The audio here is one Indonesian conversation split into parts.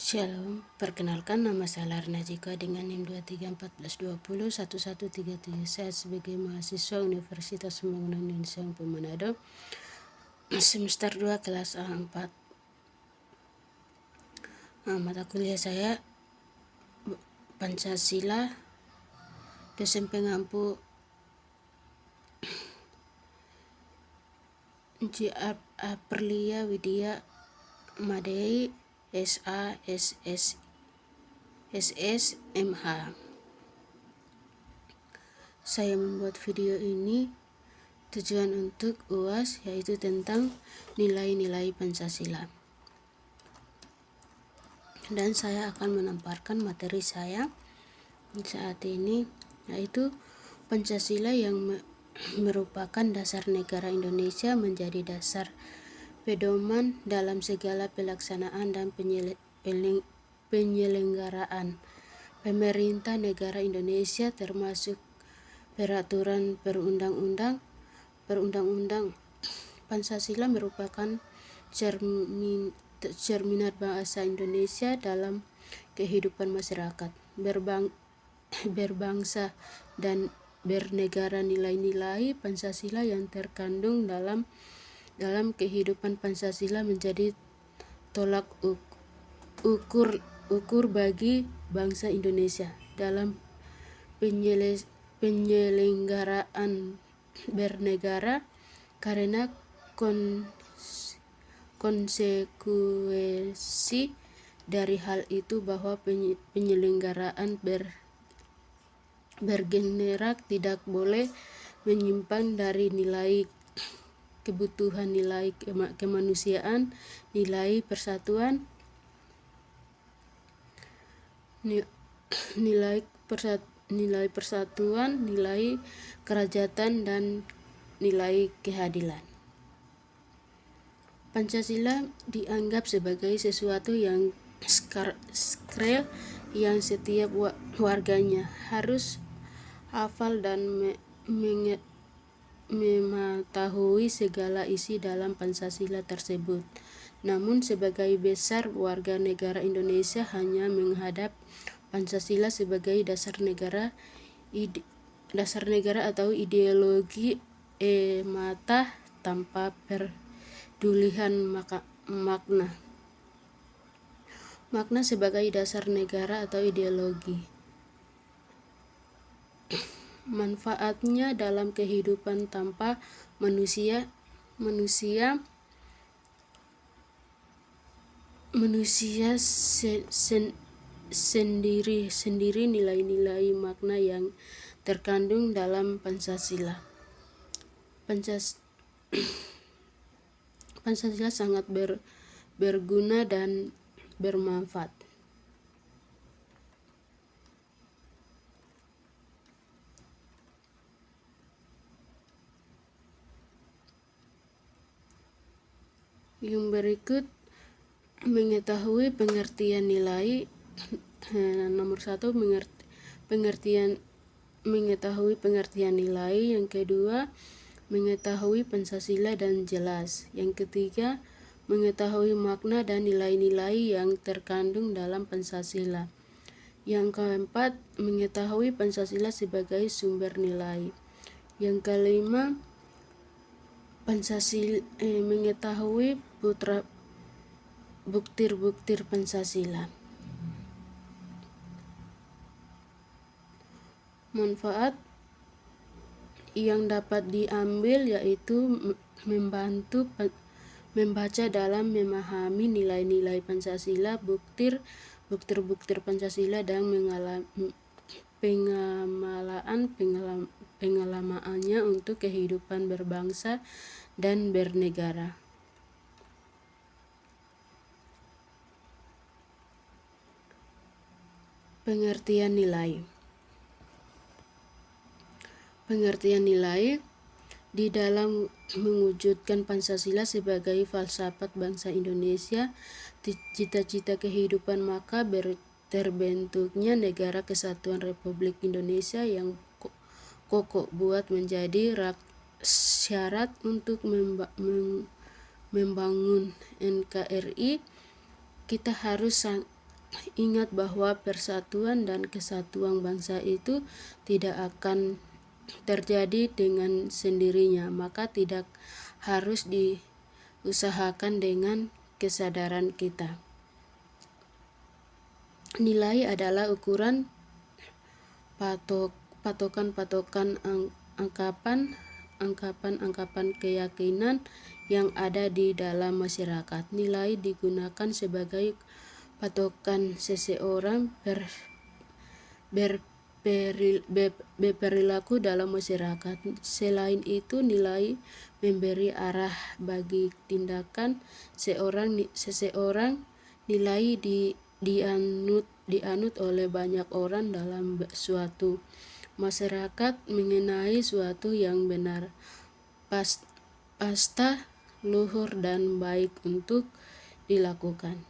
Shalom, perkenalkan nama saya Larna Jika dengan NIM 2314201137. Saya sebagai mahasiswa Universitas Pembangunan Indonesia Manado, semester 2 kelas A4. Mata kuliah saya Pancasila, dosen pengampu J. Aprilia Widya Madei, SA, SS, MH. Saya membuat video ini tujuan untuk UAS, yaitu tentang nilai-nilai Pancasila. Dan saya akan menamparkan materi saya saat ini, yaitu Pancasila yang merupakan dasar negara Indonesia menjadi dasar pedoman dalam segala pelaksanaan dan penyelenggaraan pemerintah negara Indonesia, termasuk peraturan perundang-undang. Pancasila merupakan cerminan bahasa Indonesia dalam kehidupan masyarakat berbangsa dan bernegara. Nilai-nilai Pancasila yang terkandung dalam kehidupan Pancasila menjadi tolak ukur bagi bangsa Indonesia dalam penyelenggaraan bernegara, karena konsekuensi dari hal itu bahwa penyelenggaraan bergerak tidak boleh menyimpang dari nilai kebutuhan, nilai kemanusiaan, nilai persatuan, nilai kerajaan, dan nilai keadilan. Pancasila dianggap sebagai sesuatu yang sakral yang setiap warganya harus hafal dan mengetahui segala isi dalam Pancasila tersebut. Namun sebagai besar warga negara Indonesia hanya menghadap Pancasila sebagai dasar negara atau ideologi mata tanpa pedulian makna sebagai dasar negara atau ideologi. Manfaatnya dalam kehidupan tanpa manusia sendiri. Nilai-nilai makna yang terkandung dalam Pancasila. Pancasila sangat berguna dan bermanfaat. Yang berikut mengetahui pengertian nilai. Nomor 1, mengetahui pengertian nilai. Yang kedua, mengetahui Pancasila dan jelas. Yang ketiga, mengetahui makna dan nilai-nilai yang terkandung dalam Pancasila. Yang keempat, mengetahui Pancasila sebagai sumber nilai. Yang kelima, mengetahui bukti Pancasila. Manfaat yang dapat diambil yaitu membantu membaca dalam memahami nilai-nilai Pancasila, bukti Pancasila, dan pengalamannya untuk kehidupan berbangsa dan bernegara. Pengertian nilai di dalam mewujudkan Pancasila sebagai falsafat bangsa Indonesia, cita-cita kehidupan, maka terbentuknya Negara Kesatuan Republik Indonesia yang kokoh buat menjadi syarat untuk membangun NKRI. Kita harus ingat bahwa persatuan dan kesatuan bangsa itu tidak akan terjadi dengan sendirinya, maka tidak harus diusahakan dengan kesadaran kita. Nilai adalah ukuran patokan angkapan keyakinan yang ada di dalam masyarakat. Nilai digunakan sebagai patokan seseorang berperilaku dalam masyarakat. Selain itu, nilai memberi arah bagi tindakan seseorang. Nilai dianut oleh banyak orang dalam suatu masyarakat mengenai suatu yang benar, pasta, luhur, dan baik untuk dilakukan.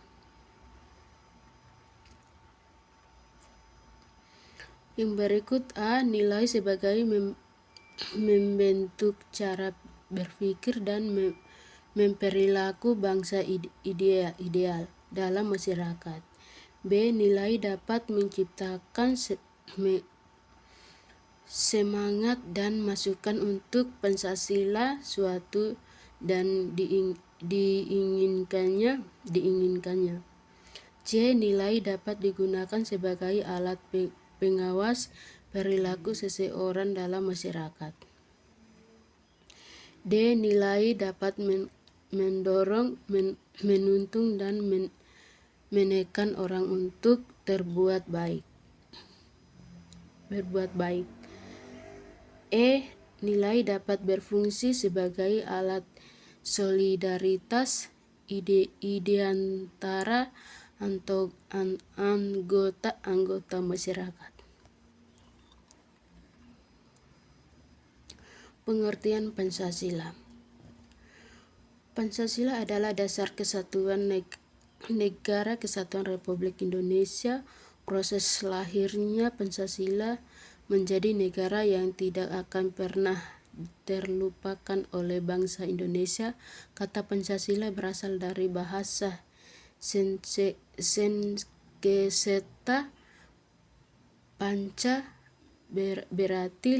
Yang berikut A. Nilai sebagai membentuk cara berpikir dan memperilaku bangsa ideal dalam masyarakat. B. Nilai dapat menciptakan semangat dan masukan untuk Pancasila suatu dan diinginkannya. C. Nilai dapat digunakan sebagai alat pengawas perilaku seseorang dalam masyarakat. D. Nilai dapat mendorong, menuntun, dan menekan orang untuk berbuat baik. E. Nilai dapat berfungsi sebagai alat solidaritas ide antara anggota masyarakat. Pengertian Pancasila. Pancasila adalah dasar kesatuan negara Kesatuan Republik Indonesia. Proses lahirnya Pancasila menjadi negara yang tidak akan pernah terlupakan oleh bangsa Indonesia. Kata Pancasila berasal dari bahasa Sanskerta. Panca berarti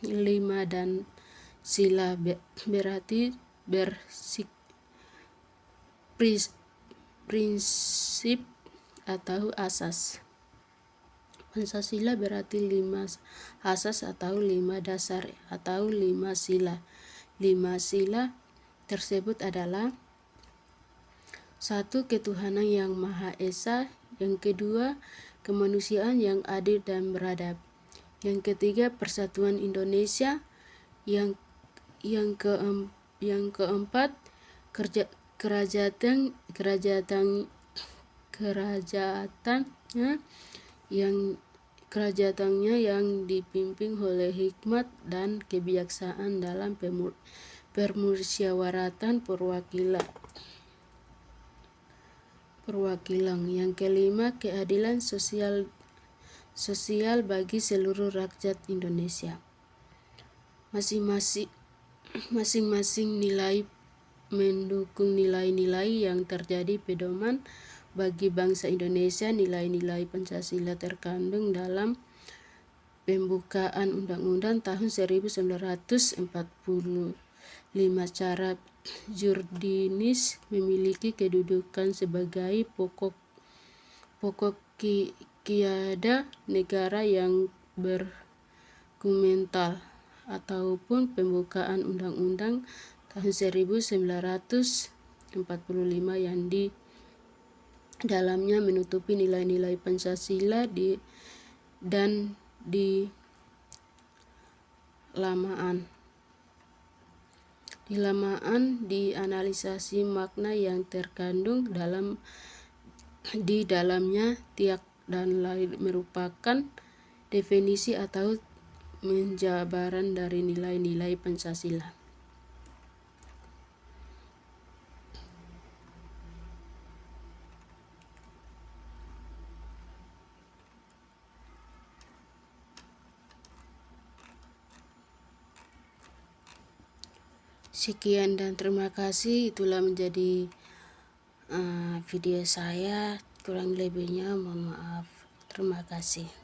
lima dan sila berarti prinsip atau asas. Pancasila berarti 5 asas atau 5 dasar atau 5 sila. 5 sila tersebut adalah: 1. Ketuhanan yang Maha Esa. Yang kedua, kemanusiaan yang adil dan beradab. Yang ketiga, persatuan Indonesia. Yang keempat, kerajaannya yang dipimpin oleh hikmat dan kebijaksanaan dalam permusyawaratan perwakilan. Yang kelima, keadilan sosial bagi seluruh rakyat Indonesia. Masing-masing nilai mendukung nilai-nilai yang terjadi pedoman bagi bangsa Indonesia. Nilai-nilai Pancasila terkandung dalam pembukaan Undang-Undang tahun 1945. Cara Jurdinis memiliki kedudukan sebagai pokok kiada negara yang berkomentar ataupun pembukaan Undang-Undang tahun 1945 yang di dalamnya menutupi nilai-nilai Pancasila dan di lamaan dianalisasi makna yang terkandung di dalamnya. Tiap dan lain merupakan definisi atau penjabaran dari nilai-nilai Pancasila. Sekian dan terima kasih. Itulah menjadi video saya. Kurang lebihnya mohon maaf. Terima kasih.